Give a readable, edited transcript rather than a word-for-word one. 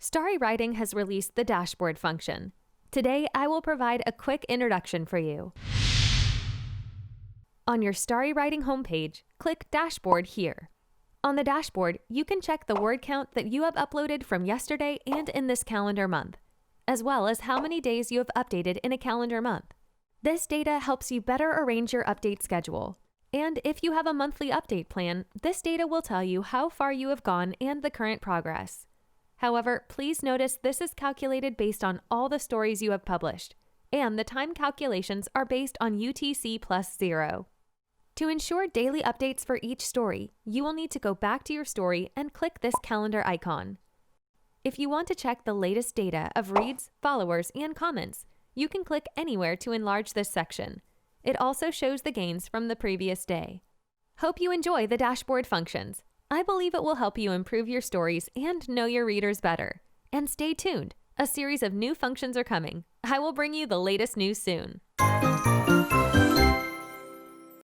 Starry Writing has released the dashboard function. Today, I will provide a quick introduction for you. On your Starry Writing homepage, click Dashboard here. On the dashboard, you can check the word count that you have uploaded from yesterday and in this calendar month, as well as how many days you have updated in a calendar month. This data helps you better arrange your update schedule. And if you have a monthly update plan, this data will tell you how far you have gone and the current progress. However, please notice this is calculated based on all the stories you have published, and the time calculations are based on UTC plus 0. To ensure daily updates for each story, you will need to go back to your story and click this calendar icon. If you want to check the latest data of reads, followers, and comments, you can click anywhere to enlarge this section. It also shows the gains from the previous day. Hope you enjoy the dashboard functions. I believe it will help you improve your stories and know your readers better. And stay tuned, a series of new functions are coming. I will bring you the latest news soon.